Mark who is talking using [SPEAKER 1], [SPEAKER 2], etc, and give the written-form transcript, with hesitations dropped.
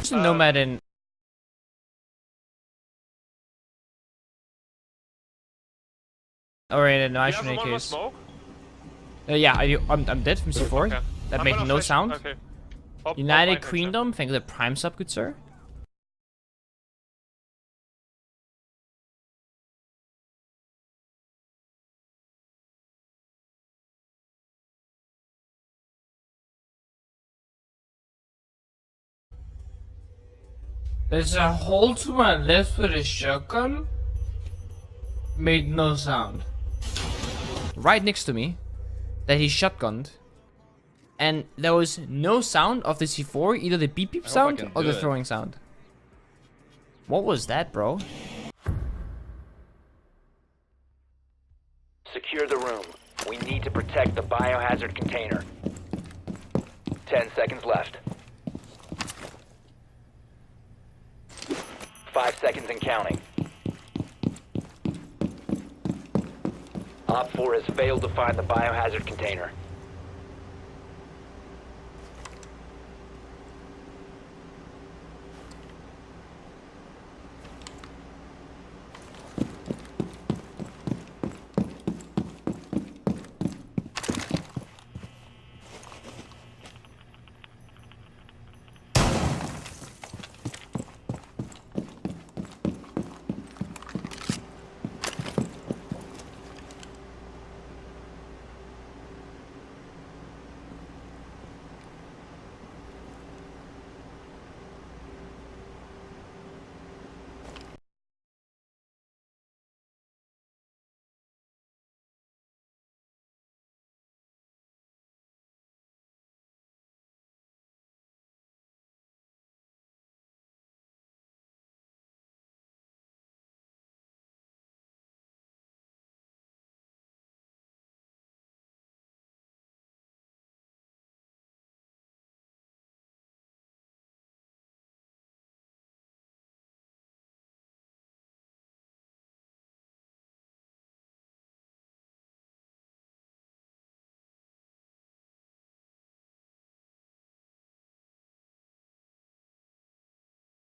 [SPEAKER 1] There's a nomad in. Alright, no, I
[SPEAKER 2] Do you have
[SPEAKER 1] shouldn't
[SPEAKER 2] one more
[SPEAKER 1] case.
[SPEAKER 2] smoke?
[SPEAKER 1] Yeah, I'm dead from C4.
[SPEAKER 2] Okay.
[SPEAKER 1] That
[SPEAKER 2] I'm
[SPEAKER 1] made
[SPEAKER 2] gonna
[SPEAKER 1] no
[SPEAKER 2] flash-
[SPEAKER 1] sound.
[SPEAKER 2] Okay. Up,
[SPEAKER 1] United
[SPEAKER 2] mine,
[SPEAKER 1] Queendom, thank you for the prime sub, good sir. There's a hole to my left with a shotgun. Made no sound. Right next to me, that he shotgunned. And there was no sound of the C4, either the beep beep sound or the throwing sound. What was that, bro?
[SPEAKER 3] Secure the room. We need to protect the biohazard container. 10 seconds left. 5 seconds and counting. Op 4 has failed to find the biohazard container.